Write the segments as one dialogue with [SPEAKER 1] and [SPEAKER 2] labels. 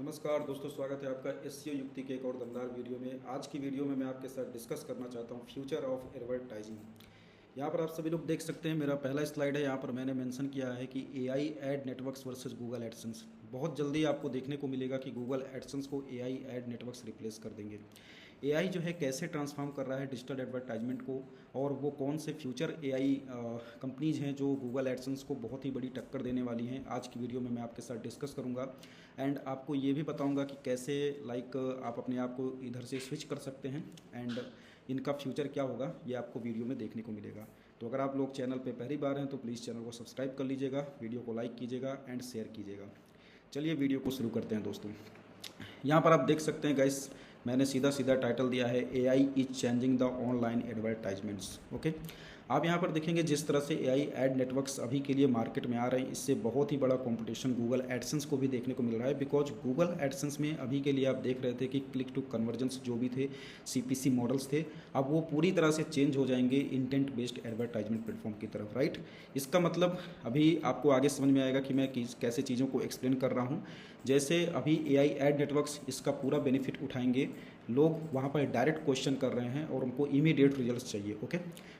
[SPEAKER 1] नमस्कार दोस्तों, स्वागत है आपका एसईओ युक्ति के एक और दमदार वीडियो में। आज की वीडियो में मैं आपके साथ डिस्कस करना चाहता हूँ फ्यूचर ऑफ एडवर्टाइजिंग। यहाँ पर आप सभी लोग देख सकते हैं, मेरा पहला स्लाइड है। यहाँ पर मैंने मेंशन किया है कि AI ad networks versus Google AdSense. बहुत जल्दी आपको देखने को मिलेगा कि गूगल एडसेंस को एआई एड नेटवर्क्स रिप्लेस कर देंगे। एआई जो है कैसे ट्रांसफॉर्म कर रहा है डिजिटल एडवर्टाइजमेंट को, और वो कौन से फ्यूचर एआई कंपनीज हैं जो गूगल एडसेंस को बहुत ही बड़ी टक्कर देने वाली हैं, आज की वीडियो में मैं आपके साथ डिस्कस करूंगा। एंड आपको ये भी बताऊंगा कि कैसे आप अपने आप को इधर से स्विच कर सकते हैं एंड इनका फ्यूचर क्या होगा, ये आपको वीडियो में देखने को मिलेगा। तो अगर आप लोग चैनल पे पहली बार हैं तो प्लीज़ चैनल को सब्सक्राइब कर लीजिएगा, वीडियो को लाइक कीजिएगा एंड शेयर कीजिएगा। चलिए वीडियो को शुरू करते हैं दोस्तों। यहाँ पर आप देख सकते हैं गाइस, मैंने सीधा सीधा टाइटल दिया है AI is changing the online advertisements. Okay, आप यहाँ पर देखेंगे जिस तरह से एआई एड नेटवर्क्स अभी के लिए मार्केट में आ रहे हैं, इससे बहुत ही बड़ा कंपटीशन गूगल एडसेंस को भी देखने को मिल रहा है। बिकॉज गूगल एडसेंस में अभी के लिए आप देख रहे थे कि क्लिक टू कन्वर्जेंस जो भी थे, सीपीसी मॉडल्स थे, अब वो पूरी तरह से चेंज हो जाएंगे इंटेंट बेस्ड एडवर्टाइजमेंट प्लेटफॉर्म की तरफ। राइट, इसका मतलब अभी आपको आगे समझ में आएगा कि मैं कैसे चीज़ों को एक्सप्लेन कर रहा हूँ। जैसे अभी एआई एड नेटवर्क्स इसका पूरा बेनिफिट उठाएंगे, लोग वहाँ पर डायरेक्ट क्वेश्चन कर रहे हैं और उनको इमीडिएट रिजल्ट्स चाहिए। ओके,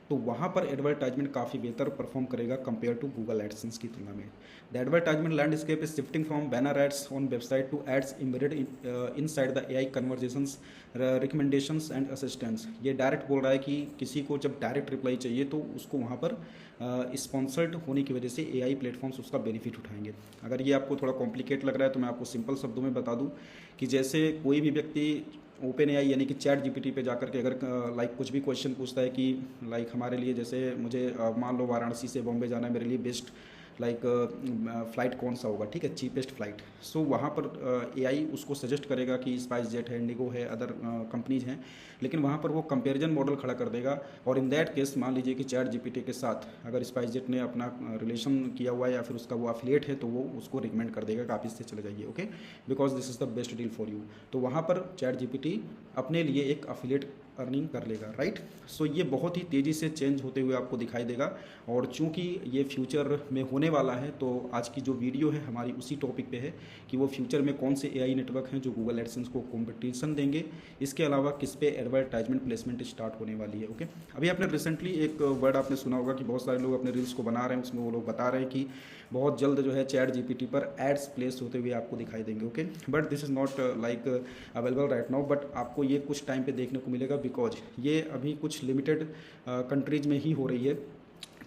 [SPEAKER 1] तो वहाँ पर एडवर्टाइजमेंट काफ़ी बेहतर परफॉर्म करेगा कंपेयर टू गूगल एडसेंस की तुलना में। The advertisement landscape is shifting from banner ads on website to ads embedded inside the AI conversations, recommendations and assistants. ये डायरेक्ट बोल रहा है कि किसी को जब डायरेक्ट रिप्लाई चाहिए तो उसको वहाँ पर स्पॉन्सर्ड होने की वजह से एआई प्लेटफॉर्म्स उसका बेनिफिट उठाएंगे। अगर ये आपको थोड़ा कॉम्प्लिकेट लग रहा है तो मैं आपको सिंपल शब्दों में बता दूं कि जैसे कोई भी व्यक्ति ओपन एआई यानी कि चैट जीपीटी पे जाकर के अगर कुछ भी क्वेश्चन पूछता है कि हमारे लिए, जैसे मुझे मान लो वाराणसी से बॉम्बे जाना है, मेरे लिए बेस्ट फ़्लाइट कौन सा होगा, ठीक है, चीपेस्ट फ्लाइट। सो वहाँ पर एआई उसको सजेस्ट करेगा कि स्पाइस जेट है, इंडिगो है, अदर कंपनीज हैं, लेकिन वहाँ पर वो कंपैरिजन मॉडल खड़ा कर देगा। और इन दैट केस मान लीजिए कि चैट जीपीटी के साथ अगर स्पाइस जेट ने अपना रिलेशन किया हुआ है या फिर उसका वो अफिलिएट है, तो वो उसको रिकमेंड कर देगा कि आप इससे चले जाइए। Okay, because this is the best deal for you. तो वहाँ पर चैट जीपीटी अपने लिए एक अफिलिएट अर्निंग कर लेगा। राइट, सो ये बहुत ही तेज़ी से चेंज होते हुए आपको दिखाई देगा। और चूंकि ये फ्यूचर में होने वाला है, तो आज की जो वीडियो है हमारी उसी टॉपिक पे है कि वो फ्यूचर में कौन से एआई नेटवर्क हैं जो गूगल एडसेंस को कंपटीशन देंगे, इसके अलावा किस पे एडवर्टाइजमेंट प्लेसमेंट स्टार्ट होने वाली है। ओके, अभी आपने रिसेंटली एक वर्ड आपने सुना होगा कि बहुत सारे लोग अपने रील्स को बना रहे हैं, उसमें वो लोग बता रहे हैं कि बहुत जल्द जो है चैट जीपीटी पर एड्स प्लेस होते हुए आपको दिखाई देंगे। Okay, but this is not available right now, but आपको ये कुछ टाइम पे देखने को मिलेगा, बिकॉज ये अभी कुछ लिमिटेड कंट्रीज में ही हो रही है।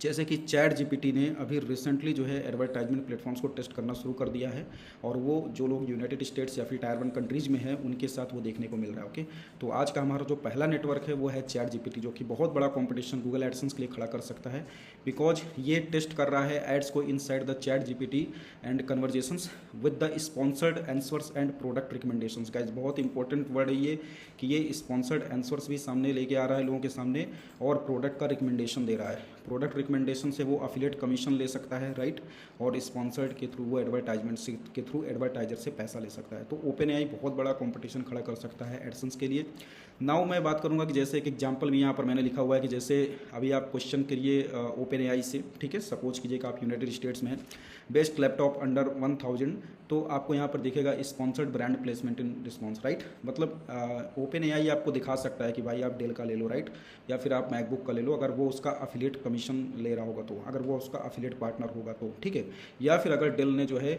[SPEAKER 1] जैसे कि चैट जीपीटी ने अभी रिसेंटली जो है एडवर्टाइजमेंट प्लेटफॉर्म्स को टेस्ट करना शुरू कर दिया है, और वो जो लोग यूनाइटेड स्टेट्स या फिर टायर 1 कंट्रीज़ में हैं उनके साथ वो देखने को मिल रहा है। ओके, तो आज का हमारा जो पहला नेटवर्क है वो है चैट जीपीटी, जो कि बहुत बड़ा कंपटीशन गूगल एडसेंस के लिए खड़ा कर सकता है, बिकॉज ये टेस्ट कर रहा है एड्स को inside the chat GPT and conversations with the sponsored answers and product recommendations. Guys, बहुत इंपॉर्टेंट वर्ड है ये कि ये स्पॉन्सर्ड आंसर्स भी सामने लेके आ रहा है लोगों के सामने, और प्रोडक्ट का रिकमेंडेशन दे रहा है। प्रोडक्ट रिकमेंडेशन से वो अफिलिएट कमीशन ले सकता है, राइट, और स्पॉन्सर्ड के थ्रू वो एडवर्टाइजमेंट के थ्रू एडवर्टाइजर से पैसा ले सकता है। तो ओपन एआई बहुत बड़ा कंपटीशन खड़ा कर सकता है एडसेंस के लिए। नाउ मैं बात करूंगा कि जैसे एक एग्जांपल भी यहाँ पर मैंने लिखा हुआ है कि जैसे अभी आप क्वेश्चन करिए ओपन एआई से, ठीक है, सपोज कीजिए कि आप यूनाइटेड स्टेट्स में हैं, बेस्ट लैपटॉप अंडर 1000, तो आपको यहाँ पर दिखेगा sponsored brand placement in response. Right, मतलब ओपन एआई आपको दिखा सकता है कि भाई आप डेल का ले लो, राइट, या फिर आप मैकबुक का ले लो, अगर वो उसका अफिलिएट कमीशन ले रहा होगा तो, अगर वो उसका अफिलिएट पार्टनर होगा तो, ठीक है, या फिर अगर डेल ने जो है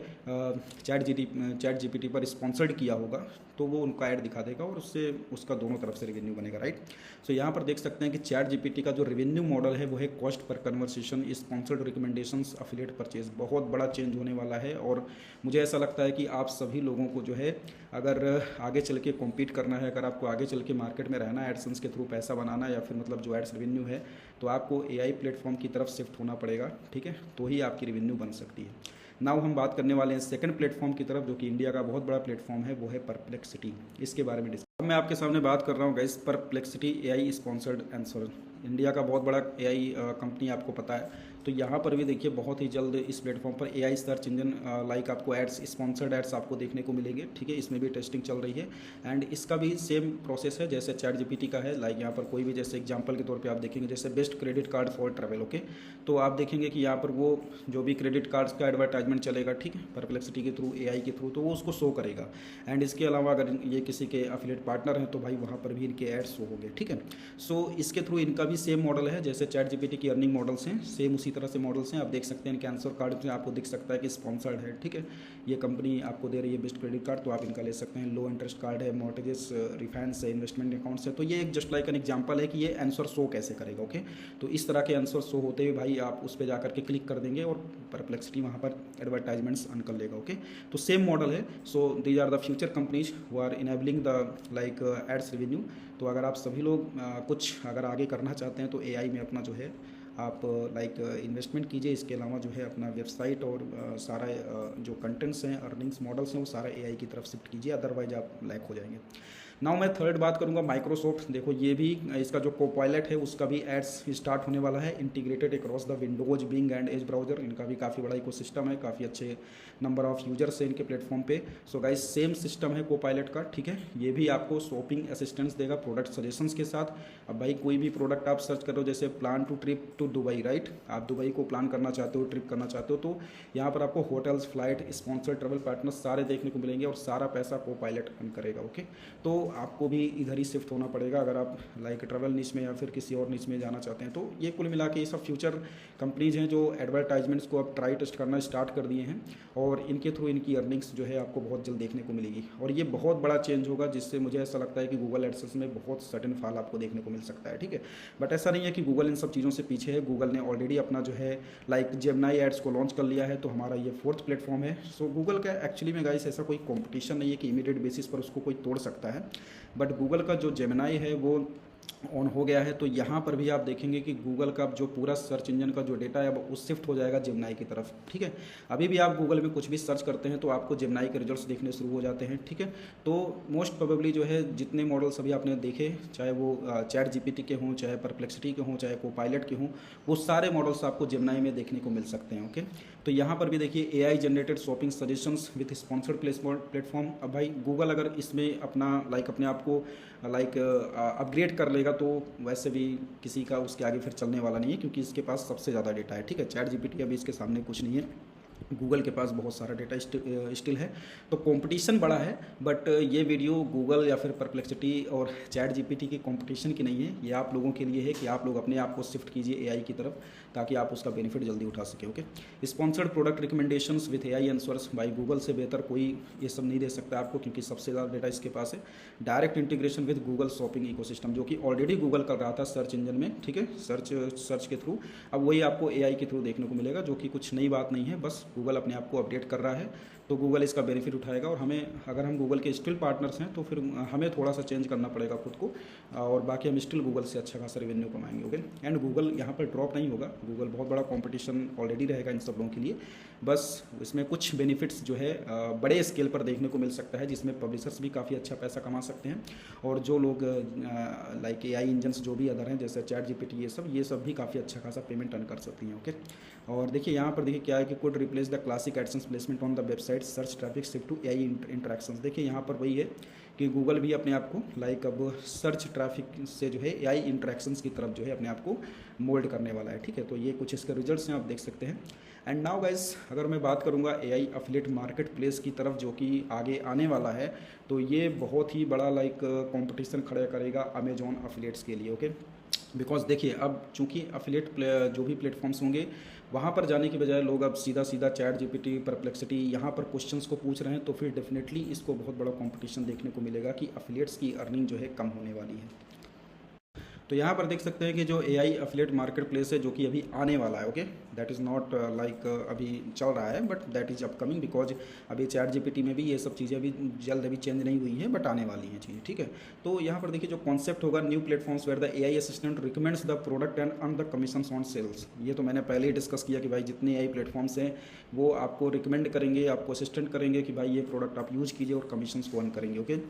[SPEAKER 1] चैट जीपीटी पर स्पॉन्सर्ड किया होगा तो वो उनका ऐड दिखा देगा और उससे उसका दोनों तरफ से रेवेन्यू बनेगा। राइट, सो यहाँ पर देख सकते हैं कि चैट जीपीटी का जो रेवेन्यू मॉडल है वो है cost per conversation, sponsored recommendations, affiliate purchase. बहुत बड़ा चेंज होने वाला है, और मुझे ऐसा लगता है कि आप सभी लोगों को जो है अगर आगे चल के कॉम्पीट करना है, अगर आपको आगे चल के मार्केट में रहना है, एडसेंस के थ्रू पैसा बनाना, या फिर मतलब जो एड्स रेवेन्यू है, तो आपको एआई प्लेटफॉर्म की तरफ शिफ्ट होना पड़ेगा, ठीक है, तो ही आपकी रेवेन्यू बन सकती है। नाउ हम बात करने वाले हैं सेकंड प्लेटफॉर्म की तरफ, जो कि इंडिया का बहुत बड़ा प्लेटफॉर्म है, वो है परप्लेक्सिटी। इसके बारे में अब मैं आपके सामने बात कर रहा हूँ guys, perplexity AI sponsored answer. India का बहुत बड़ा एआई कंपनी आपको पता है, तो यहाँ पर भी देखिए बहुत ही जल्द इस प्लेटफॉर्म पर AI सर्च इंजन लाइक आपको एड्स, स्पॉन्सर्ड एड्स आपको देखने को मिलेंगे, ठीक है। इसमें भी टेस्टिंग चल रही है एंड इसका भी सेम प्रोसेस है जैसे चैट जीपीटी का है। लाइक यहाँ पर कोई भी जैसे एग्जांपल के तौर पे आप देखेंगे जैसे best credit card for travel, okay, तो आप देखेंगे कि यहाँ पर वो जो भी क्रेडिट कार्ड्स का एडवर्टाइजमेंट चलेगा, ठीक है, परप्लेक्सिटी के थ्रू, AI के थ्रू, तो वो उसको शो करेगा। एंड इसके अलावा अगर ये किसी के एफिलिएट पार्टनर हैं तो भाई वहाँ पर भी इनके एड्स शो होंगे, ठीक है। सो इसके थ्रू इनका भी सेम मॉडल है जैसे चैट जीपीटी की अर्निंग मॉडल्स हैं, सेम उसी तरह से मॉडल्स हैं। आप देख सकते हैं कैंसर कार्ड में आपको दिख सकता है कि स्पॉन्सर्ड है, ठीक है, ये कंपनी आपको दे रही है बेस्ट क्रेडिट कार्ड, तो आप इनका ले सकते हैं। लो इंटरेस्ट कार्ड है, मॉर्टगेज, रिफाइनेंस है, इन्वेस्टमेंट अकाउंट्स है। तो ये एक जस्ट लाइक एन एग्जांपल है कि ये आंसर शो कैसे करेगा, ओके। तो इस तरह के आंसर शो होते हुए भाई आप उस पर जाकर के क्लिक कर देंगे और परप्लेक्सिटी वहाँ पर एडवर्टाइजमेंट्स अन कर लेगा, ओके। तो सेम मॉडल है। So these are the future companies who are enabling the like ads revenue. तो अगर आप सभी लोग कुछ अगर आगे करना चाहते हैं तो AI में अपना जो है आप लाइक इन्वेस्टमेंट कीजिए। इसके अलावा जो है अपना वेबसाइट और सारा जो कंटेंट्स हैं, अर्निंग्स मॉडल्स हैं, वो सारा AI की तरफ शिफ्ट कीजिए, अदरवाइज आप लैक हो जाएंगे। नाउ मैं थर्ड बात करूंगा माइक्रोसॉफ्ट। देखो ये भी इसका जो कोपायलट है उसका भी एड्स स्टार्ट होने वाला है, integrated across the Windows, Bing and Edge browser. इनका भी काफ़ी बड़ा इकोसिस्टम है, काफ़ी अच्छे नंबर ऑफ यूजर्स है इनके प्लेटफॉर्म पे। सो गाइस सेम सिस्टम है कोपायलट का, ठीक है। ये भी आपको शॉपिंग असिस्टेंस देगा प्रोडक्ट सजेशंस के साथ। अब भाई कोई भी प्रोडक्ट आप सर्च करो जैसे plan to trip to Dubai, right, आप दुबई को प्लान करना चाहते हो, ट्रिप करना चाहते हो, तो यहाँ पर आपको hotels, flight, sponsor travel partners सारे देखने को मिलेंगे और सारा पैसा कोपायलट अर्न करेगा, ओके। तो आपको भी इधर ही शिफ्ट होना पड़ेगा अगर आप लाइक ट्रैवल निच में या फिर किसी और निच में जाना चाहते हैं। तो ये कुल मिला के ये सब फ्यूचर कंपनीज हैं जो एडवर्टाइजमेंट्स को अब ट्राई टेस्ट करना स्टार्ट कर दिए हैं और इनके थ्रू इनकी अर्निंग्स जो है आपको बहुत जल्द देखने को मिलेगी। और ये बहुत बड़ा चेंज होगा जिससे मुझे ऐसा लगता है कि गूगल एडसेंस में बहुत सडन फॉल आपको देखने को मिल सकता है, ठीक है। बट ऐसा नहीं है कि गूगल इन सब चीज़ों से पीछे है। गूगल ने ऑलरेडी अपना जो है लाइक जेमिनी एड्स को लॉन्च कर लिया है, तो हमारा ये फोर्थ प्लेटफॉर्म है। सो गूगल का एक्चुअली में गाइस ऐसा कोई कॉम्पिटिशन नहीं है कि इमीडिएट बेसिस पर उसको कोई तोड़ सकता है। बट गूगल का जो जेमिनी है वो ऑन हो गया है। तो यहाँ पर भी आप देखेंगे कि गूगल का जो पूरा सर्च इंजन का जो डेटा है वो शिफ्ट हो जाएगा जेमिनी की तरफ, ठीक है। अभी भी आप गूगल में कुछ भी सर्च करते हैं तो आपको जेमिनी के रिजल्ट्स देखने शुरू हो जाते हैं, ठीक है। तो मोस्ट प्रोबेबली जो है जितने मॉडल्स अभी आपने देखे, चाहे वो चैट जीपीटी के हों, चाहे परप्लेक्सिटी के हों, चाहे कोपायलट के हों, वो सारे मॉडल्स आपको जेमिनी में देखने को मिल सकते हैं, ओके। तो यहाँ पर भी देखिए AI generated shopping suggestions with sponsored platform. अब भाई गूगल अगर इसमें अपना लाइक अपने आप को लाइक अपग्रेड कर लेगा तो वैसे भी किसी का उसके आगे फिर चलने वाला नहीं है, क्योंकि इसके पास सबसे ज़्यादा डेटा है, ठीक है। चैट जीपीटी अभी इसके सामने कुछ नहीं है, गूगल के पास बहुत सारा डेटा स्टिल है। तो कंपटीशन बड़ा है, बट ये वीडियो गूगल या फिर परप्लेक्सिटी और चैट जीपीटी की कंपटीशन की नहीं है, ये आप लोगों के लिए है कि आप लोग अपने आप को शिफ्ट कीजिए AI की तरफ ताकि आप उसका बेनिफिट जल्दी उठा सके, okay. Sponsored product recommendations with AI answers, भाई गूगल से बेहतर कोई ये सब नहीं दे सकता आपको, क्योंकि सबसे ज़्यादा डेटा इसके पास है। Direct integration with Google shopping ecosystem, जो कि ऑलरेडी गूगल कर रहा था सर्च इंजन में, ठीक है, सर्च के थ्रू। अब वही आपको AI के थ्रू देखने को मिलेगा, जो कि कुछ नई बात नहीं है, बस गूगल अपने आप को अपडेट कर रहा है। तो गूगल इसका बेनिफिट उठाएगा और हमें, अगर हम गूगल के स्टिल पार्टनर्स हैं तो फिर हमें थोड़ा सा चेंज करना पड़ेगा खुद को, और बाकी हम स्टिल गूगल से अच्छा खासा रेवेन्यू कमाएंगे, ओके। एंड गूगल यहाँ पर ड्रॉप नहीं होगा, गूगल बहुत बड़ा कंपटीशन ऑलरेडी रहेगा इन सब लोगों के लिए। बस इसमें कुछ बेनिफिट्स जो है बड़े स्केल पर देखने को मिल सकता है, जिसमें पब्लिशर्स भी काफ़ी अच्छा पैसा कमा सकते हैं और जो लोग लाइक AI इंजन्स जो भी अदर हैं जैसे चैट जीपीटी, ये सब भी काफ़ी अच्छा खासा पेमेंट अर्न कर सकती हैं, ओके। और देखिए यहाँ पर देखिए क्या है कि could replace the classic AdSense placement on the website, search traffic shift to AI interactions. देखिए यहाँ पर वही है कि गूगल भी अपने आप को लाइक अब सर्च ट्रैफिक से जो है AI इंटरेक्शंस की तरफ जो है अपने आप को मोल्ड करने वाला है, ठीक है। तो ये कुछ इसके रिजल्ट्स हैं, आप देख सकते हैं। एंड नाउ गाइस अगर मैं बात करूँगा AI एफिलिएट मार्केट प्लेस की तरफ जो कि आगे आने वाला है, तो ये बहुत ही बड़ा लाइक कॉम्पिटिशन खड़ा करेगा अमेजॉन एफिलिएट्स के लिए, ओके। बिकॉज देखिए अब चूँकि एफिलिएट जो भी प्लेटफॉर्म्स होंगे वहाँ पर जाने की बजाय लोग अब सीधा चैट जीपीटी, परप्लेक्सिटी यहाँ पर क्वेश्चंस को पूछ रहे हैं, तो फिर डेफिनेटली इसको बहुत बड़ा कंपटीशन देखने को मिलेगा कि एफिलिएट्स की अर्निंग जो है कम होने वाली है। तो यहाँ पर देख सकते हैं कि जो AI एफिलिएट मार्केट प्लेस है जो कि अभी आने वाला है, okay, that is not like अभी चल रहा है, but that is upcoming, because अभी चैट जीपीटी में भी ये सब चीज़ें अभी जल्द अभी चेंज नहीं हुई हैं, बट आने वाली हैं चीज़ें, ठीक है। तो यहाँ पर देखिए जो कॉन्सेप्ट होगा, new platforms where the AI assistant recommends the product and earn the commission on sales. ये तो मैंने पहले ही डिस्कस किया कि भाई जितने AI प्लेटफॉर्म्स हैं वो आपको रिकमेंड करेंगे, आपको असिस्टेंट करेंगे कि भाई ये प्रोडक्ट आप यूज़ कीजिए और कमीशन को अर्न करेंगे, okay.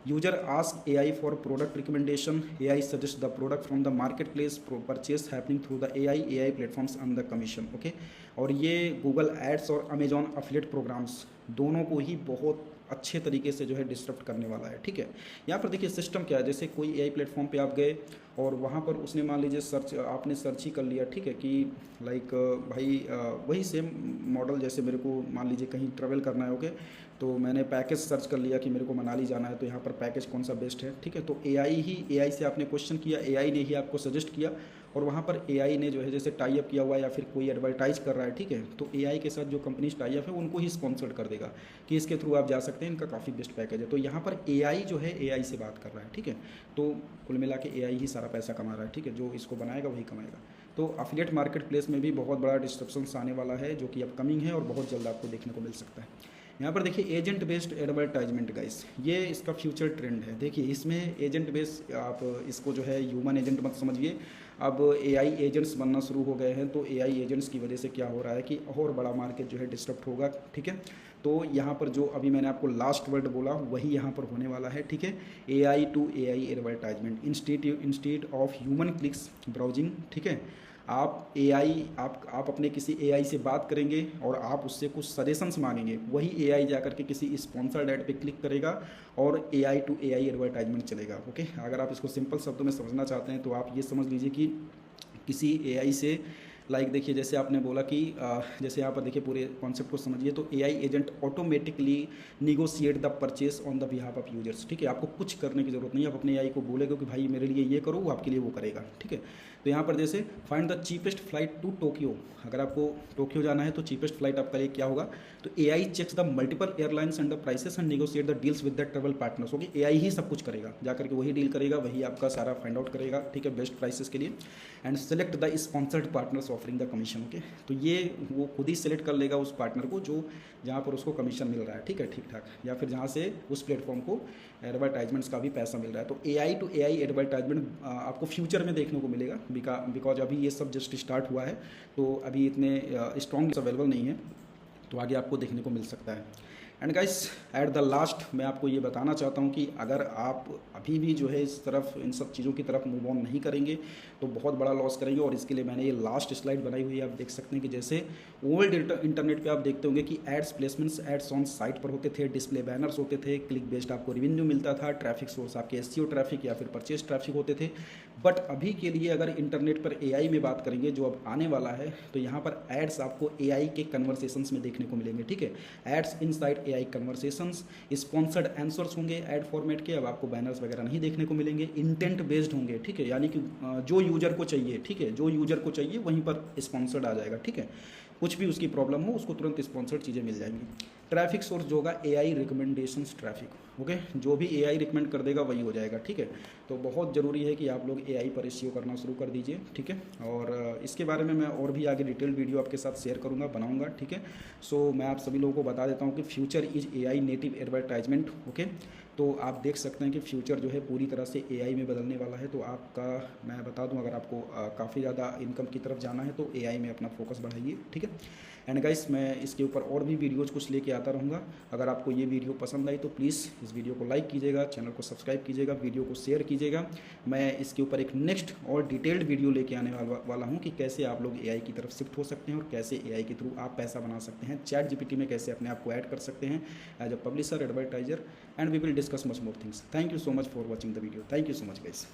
[SPEAKER 1] User ask AI for product recommendation, AI suggest the product from the market place, purchase happening through the AI platforms on the commission. Okay, और ये गूगल एड्स और Amazon affiliate programmes दोनों को ही बहुत अच्छे तरीके से जो है डिस्टर्ब करने वाला है। ठीक है, यहाँ पर देखिए सिस्टम क्या है, जैसे कोई AI प्लेटफॉर्म पे आप गए और वहाँ पर उसने मान लीजिए सर्च, आपने सर्च ही कर लिया, ठीक है, कि लाइक भाई वही सेम मॉडल, जैसे मेरे को मान लीजिए कहीं ट्रैवल करना है, ओके, तो मैंने पैकेज सर्च कर लिया कि मेरे को मनाली जाना है, तो यहाँ पर पैकेज कौन सा बेस्ट है। ठीक है, तो AI से आपने क्वेश्चन किया, AI ने ही आपको सजेस्ट किया, और वहाँ पर AI ने जो है जैसे टाई अप किया हुआ है या फिर कोई एडवर्टाइज कर रहा है, ठीक है, तो AI के साथ जो कंपनीज टाई अप है उनको ही स्पॉन्सर्ड कर देगा कि इसके थ्रू आप जा सकते हैं, इनका काफ़ी बेस्ट पैकेज है। तो यहाँ पर AI जो है AI से बात कर रहा है। ठीक है, तो कुल मिला के AI ही सारा पैसा कमा रहा है। ठीक है, जो इसको बनाएगा वही कमाएगा। तो अफिलिएट मार्केट प्लेस में भी बहुत बड़ा डिस्ट्रप्शंस आने वाला है, जो कि अपकमिंग है और बहुत जल्द आपको देखने को मिल सकता है। यहाँ पर देखिए एजेंट बेस्ड एडवर्टाइजमेंट गाइस, ये इसका फ्यूचर ट्रेंड है। देखिए इसमें एजेंट बेस्ड, आप इसको जो है ह्यूमन एजेंट मत समझिए, अब AI एजेंट्स बनना शुरू हो गए हैं। तो AI एजेंट्स की वजह से क्या हो रहा है कि और बड़ा मार्केट जो है डिस्टर्ब होगा। ठीक है, तो यहाँ पर जो अभी मैंने आपको लास्ट वर्ड बोला वही यहाँ पर होने वाला है। ठीक है, AI to AI advertisement instead of human clicks browsing. ठीक है, आप आप अपने किसी AI से बात करेंगे और आप उससे कुछ सजेशंस मांगेंगे, वही AI जाकर के किसी स्पॉन्सर्ड ऐड पे क्लिक करेगा और AI टू AI एडवर्टाइजमेंट चलेगा। ओके, अगर आप इसको सिंपल शब्दों में समझना चाहते हैं तो आप ये समझ लीजिए कि किसी AI से लाइक देखिए जैसे आपने बोला कि जैसे यहाँ पर देखिए पूरे कॉन्सेप्ट को समझिए, तो AI agent automatically negotiate the purchase on the behalf of users. ठीक है, आपको कुछ करने की जरूरत नहीं है, आप अपने AI को बोलेगे कि भाई मेरे लिए ये करो, वो आपके लिए वो करेगा। ठीक है, तो यहाँ पर जैसे find the cheapest flight to Tokyo, अगर आपको टोक्यो जाना है तो चीपेस्ट फ्लाइट आपका लिए क्या होगा, तो AI checks the multiple airlines and the prices and negotiate the deals with the travel partners. Okay, AI ही सब कुछ करेगा, जाकर के वही डील करेगा, वही आपका सारा फाइंड आउट करेगा। ठीक है, बेस्ट प्राइसेस के लिए, and select the sponsored partners offering the commission. Okay, तो ये वो खुद ही सेलेक्ट कर लेगा उस पार्टनर को जो जहाँ पर उसको कमीशन मिल रहा है। ठीक है, ठीक ठाक, या फिर जहाँ से उस प्लेटफॉर्म को एडवर्टाइजमेंट्स का भी पैसा मिल रहा है। तो AI टू AI एडवर्टाइजमेंट आपको फ्यूचर में देखने को मिलेगा, बिकॉज अभी ये सब जस्ट स्टार्ट हुआ है, तो अभी इतने स्ट्रॉन्ग अवेलेबल नहीं है, तो आगे आपको देखने को मिल सकता है। And guys at the last मैं आपको ये बताना चाहता हूँ कि अगर आप अभी भी जो है इस तरफ इन सब चीज़ों की तरफ मूव ऑन नहीं करेंगे तो बहुत बड़ा लॉस करेंगे। और इसके लिए मैंने ये लास्ट स्लाइड बनाई हुई है, आप देख सकते हैं कि जैसे ओल्ड इंटरनेट पे आप देखते होंगे कि ads placements ads on site पर होते थे, डिस्प्ले बैनर्स होते थे, क्लिक बेस्ड आपको रेवेन्यू मिलता था, ट्रैफिक सोर्स आपके SEO ट्रैफिक या फिर परचेज ट्रैफिक होते थे। बट अभी के लिए अगर इंटरनेट पर AI में बात करेंगे जो अब आने वाला है, तो यहाँ पर एड्स आपको AI के कन्वर्सेशंस में देखने को मिलेंगे। ठीक है, ads inside AI conversations, sponsored answers होंगे ऐड फॉर्मेट के, अब आपको बैनर्स वगैरह नहीं देखने को मिलेंगे, इंटेंट बेस्ड होंगे। ठीक है, यानी कि जो यूजर को चाहिए, ठीक है, जो यूजर को चाहिए वहीं पर स्पॉन्सर्ड आ जाएगा। ठीक है, कुछ भी उसकी प्रॉब्लम हो उसको तुरंत स्पॉन्सर्ड चीज़ें मिल जाएंगी। ट्रैफिक सोर्स जो होगा AI रिकमेंडेशंस ट्रैफिक। ओके, जो भी AI रिकमेंड कर देगा वही हो जाएगा। ठीक है, तो बहुत ज़रूरी है कि आप लोग AI पर SEO करना शुरू कर दीजिए। ठीक है, और इसके बारे में मैं और भी आगे डिटेल वीडियो आपके साथ शेयर करूँगा, बनाऊँगा। ठीक है, सो मैं आप सभी लोगों को बता देता हूँ कि future is AI native advertisement. Okay, तो आप देख सकते हैं कि फ्यूचर जो है पूरी तरह से AI में बदलने वाला है। तो आपका मैं बता दूं, अगर आपको काफ़ी ज़्यादा इनकम की तरफ जाना है तो AI में अपना फोकस बढ़ाइए। ठीक है, एंड गाइस मैं इसके ऊपर और भी वीडियोज़ कुछ लेके आता रहूँगा। अगर आपको ये वीडियो पसंद आई तो प्लीज़ इस वीडियो को लाइक कीजिएगा, चैनल को सब्सक्राइब कीजिएगा, वीडियो को शेयर कीजिएगा। मैं इसके ऊपर एक नेक्स्ट और डिटेल्ड वीडियो लेके आने वाला हूँ कि कैसे आप लोग AI की तरफ शिफ्ट हो सकते हैं और कैसे AI के थ्रू आप पैसा बना सकते हैं, ChatGPT में कैसे अपने आप को ऐड कर सकते हैं as a publisher, advertiser, and we will discuss much more things. Thank you so much for watching the video. Thank you so much guys.